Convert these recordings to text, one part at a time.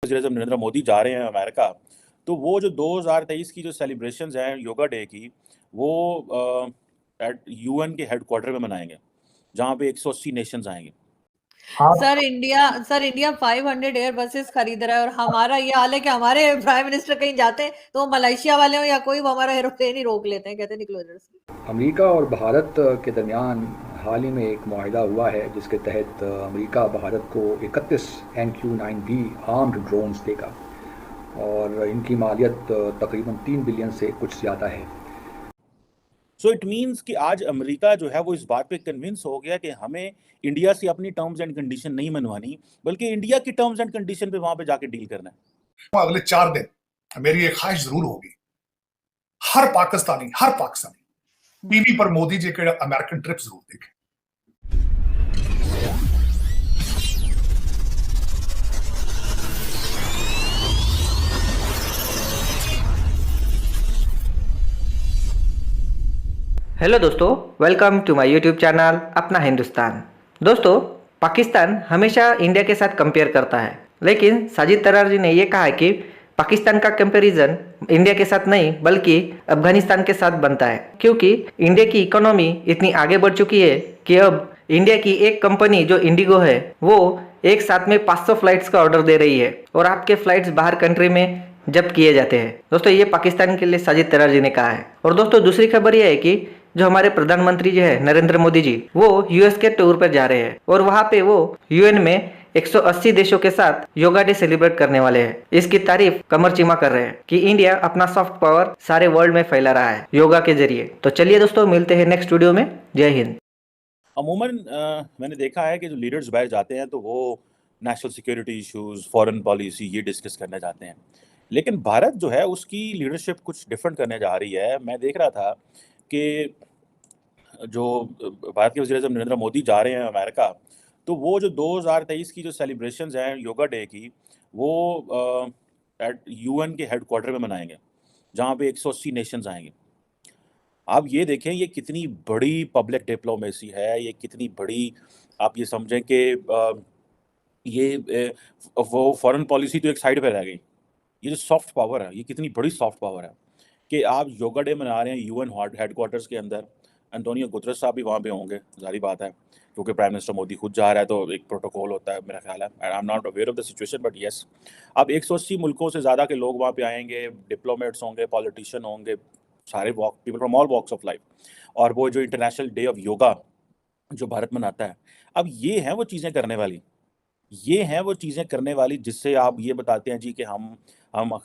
वज़ीर-ए-आज़म नरेंद्र मोदी जा रहे हैं अमेरिका, तो वो जो 2023 की जो सेलिब्रेशंस हैं योगा डे की, वो एट यूएन के हेडक्वार्टर में मनाएँगे, जहाँ पे 180 नेशंस आएँगे। सर इंडिया 500 एयर बसेस खरीद रहा है और हमारा ये हाल है कि हमारे प्राइम मिनिस्टर कहीं जाते हैं तो वो मलेशिया वाले हो या कोई, वो हमारा एरोप्लेन ही रोक लेते हैं, कहते हैं निकलो इधर से। अमेरिका और भारत के दरमियान हाल ही में एक मुआहिदा हुआ है जिसके तहत अमेरिका भारत को 31 MQ-9B आर्म्ड ड्रोन्स देगा और इनकी मालियत तकरीबन 3 बिलियन से कुछ ज़्यादा है। सो इट मीन्स कि आज अमेरिका जो है वो इस बात पे कन्विंस हो गया कि हमें इंडिया से अपनी टर्म्स एंड कंडीशन नहीं मनवानी, बल्कि इंडिया की टर्म्स एंड कंडीशन पे वहाँ पे जाके डील करना है। अगले 4 दिन मेरी एक ख्वाहिश जरूर होगी, हर पाकिस्तानी टीवी पर मोदी जी के अमेरिकन ट्रिप जरूर देखे। हेलो दोस्तों, welcome to my YouTube channel अपना हिंदुस्तान। दोस्तों, पाकिस्तान हमेशा इंडिया के साथ कंपेयर करता है, लेकिन साजिद तरार ने यह कहा है कि पाकिस्तान का कंपैरिजन इंडिया के साथ नहीं बल्कि अफगानिस्तान के साथ बनता है, क्योंकि इंडिया की इकोनॉमी इतनी आगे बढ़ चुकी है कि अब इंडिया की एक कंपनी जो इंडिगो है वो एक साथ में 500 फ्लाइट्स का ऑर्डर दे रही है और आपके फ्लाइट्स बाहर कंट्री में जब्त किए जाते हैं। दोस्तों, ये पाकिस्तान के लिए साजिद तरार ने कहा है। और दोस्तों, दूसरी खबर यह है कि जो हमारे प्रधानमंत्री जी है नरेंद्र मोदी जी, वो यूएस के टूर पर जा रहे हैं और वहां पे वो यूएन में 180 देशों के साथ योगा डे सेलिब्रेट करने वाले हैं। इसकी तारीफ कमर चीमा कर रहे हैं कि इंडिया अपना सॉफ्ट पावर सारे वर्ल्ड में फैला रहा है योगा के जरिए। तो चलिए दोस्तों, मिलते हैं नेक्स्ट वीडियो में। जय हिंद। अमूमन मैंने देखा है कि जो लीडर्स बाहर जाते हैं तो वो national security issues, foreign policy ये डिस्कस करने जाते हैं, लेकिन भारत जो है उसकी लीडरशिप कुछ डिफरेंट करने जा रही है। मैं देख रहा था कि जो भारत के वज़ीर-ए-आज़म नरेंद्र मोदी जा रहे हैं अमेरिका, तो वो जो 2023 की जो सेलिब्रेशंस हैं योगा डे की, वो एट यूएन के हेडक्वार्टर में मनाएँगे, जहाँ पे 180 नेशंस आएँगे। आप ये देखें ये कितनी बड़ी पब्लिक डिप्लोमेसी है, ये कितनी बड़ी, आप ये समझें कि वो फॉरेन पॉलिसी तो एक साइड पे रह गई। ये जो सॉफ्ट पावर है, ये कितनी बड़ी सॉफ्ट पावर है कि आप योगा डे मना रहे हैं यूएन हेडक्वार्टर्स के अंदर। एंटोनियो गुतरेस साहब भी वहाँ पे होंगे, ज़ाहिर बात है, क्योंकि प्राइम मिनिस्टर मोदी खुद जा रहा है तो एक प्रोटोकॉल होता है, मेरा ख्याल है। I am not aware of the situation but yes, अब 180 मुल्कों से ज़्यादा के लोग वहाँ पे आएंगे, डिप्लोमेट्स होंगे, पॉलिटिशियन होंगे, सारे people from all walks of life. और वो जो इंटरनेशनल डे ऑफ योगा जो भारत मनाता है, अब ये हैं वो चीज़ें करने वाली, ये हैं वो चीज़ें करने वाली जिससे आप ये बताते हैं जी कि हम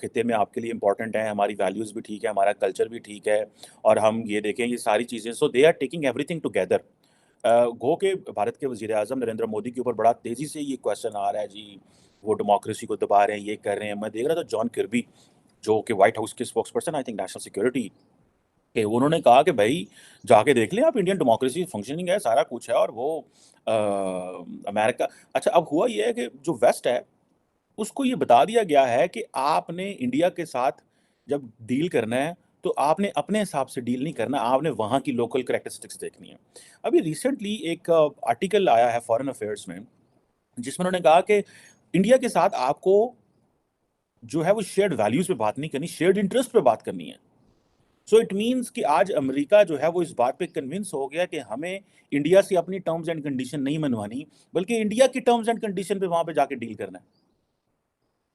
खित्ते में आपके लिए इम्पोर्टेंट हैं, हमारी वैल्यूज़ भी ठीक है, हमारा कल्चर भी ठीक है, और हम ये देखें ये सारी चीज़ें, so they are taking everything together. गो के भारत के वज़ीर-ए-आज़म नरेंद्र मोदी के ऊपर बड़ा तेज़ी से ये क्वेश्चन आ रहा है जी, वो डेमोक्रेसी को दबा रहे हैं, ये कर रहे हैं। मैं देख रहा था जॉन किर्बी, जो कि व्हाइट हाउस के spokesperson I think national security के, उन्होंने कहा कि भाई जाके देख लें आप, इंडियन डेमोक्रेसी फंक्शनिंग है, सारा कुछ है, और वो अमेरिका। अच्छा, अब हुआ ये है कि जो वेस्ट है उसको ये बता दिया गया है कि आपने इंडिया के साथ जब डील करना है तो आपने अपने हिसाब से डील नहीं करना, आपने वहाँ की लोकल करैक्टरिस्टिक्स देखनी है। अभी रिसेंटली एक आर्टिकल आया है फॉरेन अफेयर्स में, जिसमें उन्होंने कहा कि इंडिया के साथ आपको जो है वो शेयर्ड वैल्यूज पे बात नहीं करनी, शेयर्ड इंटरेस्ट पे बात करनी है। सो इट मीन्स कि आज अमेरिका जो है वो इस बात पे कन्विंस हो गया कि हमें इंडिया से अपनी टर्म्स एंड कंडीशन नहीं मनवानी, बल्कि इंडिया की टर्म्स एंड कंडीशन पे वहाँ पे जाके डील करना है।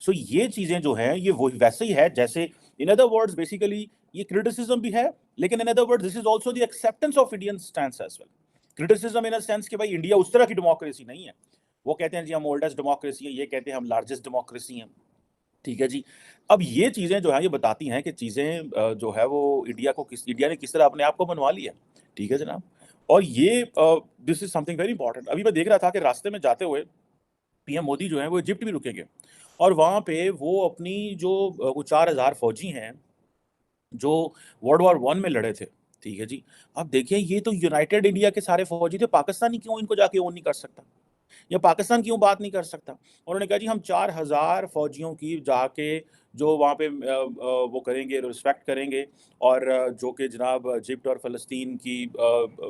सो ये चीज़ें जो हैं ये वो वैसे ही है जैसे, इन अदर वर्ड्स बेसिकली ये क्रिटिसिज्म भी है, लेकिन in other words this is also the acceptance of Indian stance as well. Criticism in a sense कि भाई इंडिया उस तरह की डेमोक्रेसी नहीं है, वो कहते हैं जी हम ओल्डेस्ट डेमोक्रेसी है, ये कहते हैं हम लार्जेस्ट डेमोक्रेसी हैं, ठीक है जी। अब ये चीज़ें जो हैं ये बताती हैं कि चीज़ें जो है वो इंडिया ने किस तरह अपने आप को मनवा लिया, ठीक है जनाब। और ये this is something very important. अभी मैं देख रहा था कि रास्ते में जाते हुए पीएम मोदी जो है वो इजिप्ट भी रुकेंगे, और वहाँ पे वो अपनी जो वो 4000 फौजी हैं जो वर्ल्ड वॉर 1 में लड़े थे, ठीक है जी। अब देखिए ये तो यूनाइटेड इंडिया के सारे फौजी थे, पाकिस्तानी क्यों इनको जाके ओन नहीं कर सकता, या पाकिस्तान क्यों बात नहीं कर सकता। उन्होंने कहा जी हम 4000 फौजियों की जाके जो वहाँ पे वो करेंगे, रिस्पेक्ट करेंगे, और जो कि जनाब इजिप्ट और फ़लस्तीन की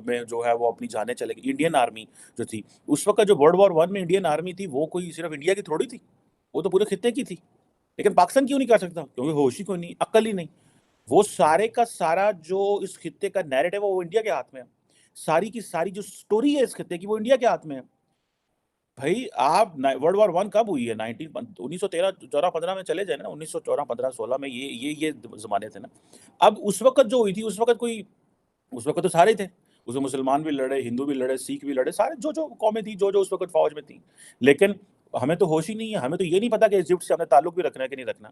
में जो है वो अपनी जानें चलेगी। इंडियन आर्मी जो थी उस वक़्त, जो वर्ल्ड वॉर 1 में इंडियन आर्मी थी, वो कोई सिर्फ इंडिया की थोड़ी थी, वो तो पूरे खित्ते की थी, लेकिन पाकिस्तान क्यों नहीं कर सकता? क्योंकि होश ही कोई नहीं, अक्ल ही नहीं। वो सारे का सारा जो इस खित्ते का नैरेटिव है वो इंडिया के हाथ में है। सारी की सारी जो स्टोरी है इस खित्ते की वो इंडिया के हाथ में है। भाई आप वर्ल्ड वॉर 1 कब हुई है? 1913 14-15 में चले जाए ना, 1914 15 16 में ये जमाने थे ना। अब उस वक्त जो हुई थी उस वक्त तो सारे थे, उसमें मुसलमान भी लड़े, हिंदू भी लड़े, सिख भी लड़े, सारे जो कौमें थी जो उस वक्त फौज में थी। लेकिन हमें तो होश ही नहीं है, हमें तो ये नहीं पता कि इजिप्ट से हमें ताल्लुक भी रखना है कि नहीं रखना।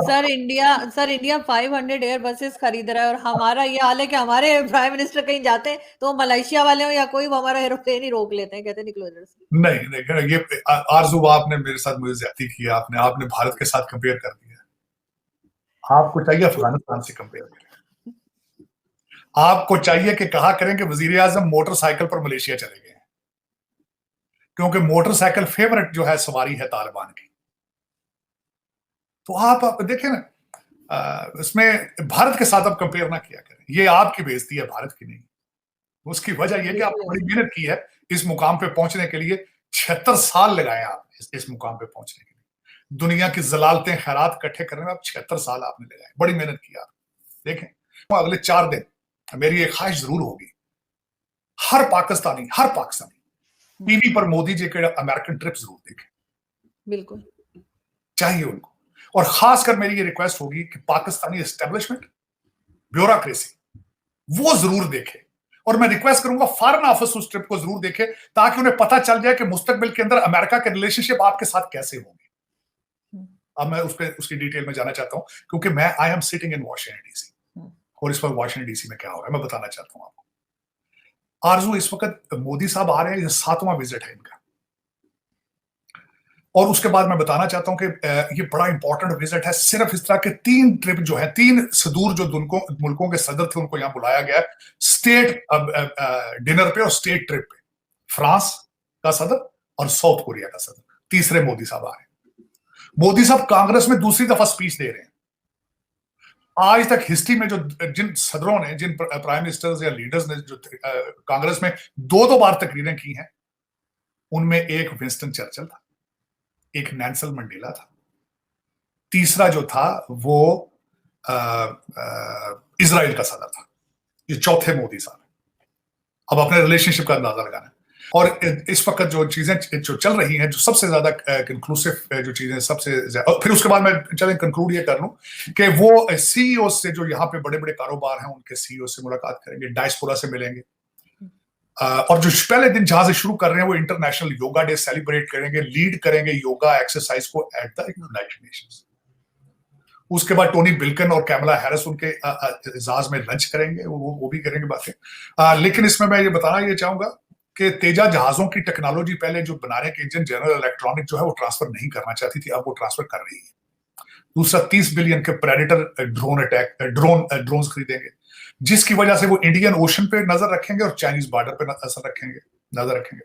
सर इंडिया 500 एयर बसेस खरीद रहा है और हमारा ये हाल है कि हमारे प्राइम मिनिस्टर कहीं जाते हैं तो मलेशिया वाले हो या कोई वो हमारा एरोप्लेन ही रोक लेते हैं, कहते हैं निकलो इधर से। नहीं, ये आरजू आपने मेरे साथ मुझे ज्यादती किया, आपने भारत के साथ कंपेयर कर दिया। आपको चाहिए अफगानिस्तान से कंपेयर करें, आपको चाहिए कि कहा करें कि वजीर आजम मोटरसाइकिल पर मलेशिया चले गए, क्योंकि मोटरसाइकिल फेवरेट जो है सवारी है तालिबान की। तो आप देखें ना, इसमें भारत के साथ आप कंपेयर ना किया करें, ये आपकी बेइज्जती है, भारत की नहीं। उसकी वजह यह कि आपने बड़ी मेहनत की है इस मुकाम पे पहुंचने के लिए, 76 साल लगाए आपने इस मुकाम पे पहुंचने के लिए। दुनिया की जलालतें खैरात इकट्ठे करने में आप 76 साल आपने लगाए, बड़ी मेहनत की आप। देखें, अगले 4 दिन मेरी एक ख्वाहिश जरूर होगी, हर पाकिस्तानी टीवी पर मोदी जी के अमेरिकन ट्रिप जरूर देखें, बिल्कुल चाहिए उनको। और खासकर मेरी ये रिक्वेस्ट होगी कि पाकिस्तानी एस्टेब्लिशमेंट, ब्यूरोक्रेसी वो जरूर देखे, और मैं रिक्वेस्ट करूंगा फॉरेन ऑफिस उस ट्रिप को जरूर देखे, ताकि उन्हें पता चल जाए कि मुस्तकबिल के अंदर अमेरिका के रिलेशनशिप आपके साथ कैसे होंगे। अब मैं उसकी डिटेल में जाना चाहता हूं, क्योंकि मैं I am sitting in Washington DC, और इस वक्त वॉशिंगटन डीसी में क्या हो रहा है मैं बताना चाहता हूं आपको। आरजू, इस वक्त मोदी साहब आ रहे हैं, ये 7वां विजिट है इनका, और उसके बाद मैं बताना चाहता हूं कि ये बड़ा इंपॉर्टेंट विजिट है। सिर्फ इस तरह के 3 ट्रिप जो है, 3 सुदूर जो मुल्कों के सदर थे उनको यहां बुलाया गया है, स्टेट डिनर पे और स्टेट ट्रिप पे। फ्रांस का सदर और साउथ कोरिया का सदर, तीसरे मोदी साहब आ रहे हैं। मोदी साहब कांग्रेस में दूसरी दफा स्पीच दे रहे हैं। आज तक हिस्ट्री में जो जिन सदरों ने, जिन प्राइम मिनिस्टर्स या लीडर्स ने जो कांग्रेस में 2-2 बार तकरीरें की हैं, उनमें एक विंस्टन चर्चिल था, एक नेल्सन मंडेला था, तीसरा जो था वो इजराइल का सदर था। ये चौथे मोदी साहब। अब अपने रिलेशनशिप का अंदाजा लगाना है। और इस वक्त जो चीजें जो चल रही हैं, जो सबसे ज्यादा कंक्लूसिव जो चीजें सबसे ज्यादा, फिर उसके बाद मैं चलें कंक्लूड ये कर लूं कि वो सीईओ से जो यहाँ पे बड़े बड़े कारोबार हैं उनके सीईओ से मुलाकात करेंगे, डायस्पोरा से मिलेंगे, और जो पहले दिन जहां से शुरू कर रहे हैं वो इंटरनेशनल योगा डे सेलिब्रेट करेंगे, लीड करेंगे योगा एक्सरसाइज को एट द यूनाइटेड नेशंस। उसके बाद टोनी बिल्कन और कैमला हैरिस उनके एजाज में लंच करेंगे, वो भी करेंगे बातें। लेकिन इसमें मैं ये बताना ये चाहूंगा कि तेजा जहाजों की टेक्नोलॉजी पहले जो बनाने के इंजन जनरल इलेक्ट्रॉनिक जो है वो ट्रांसफर नहीं करना चाहती थी, अब वो ट्रांसफर कर रही है। दूसरा, 30 बिलियन के प्रेडेटर ड्रोन खरीदेंगे, जिसकी वजह से वो इंडियन ओशन पे नजर रखेंगे और चाइनीज बॉर्डर पे नजर रखेंगे।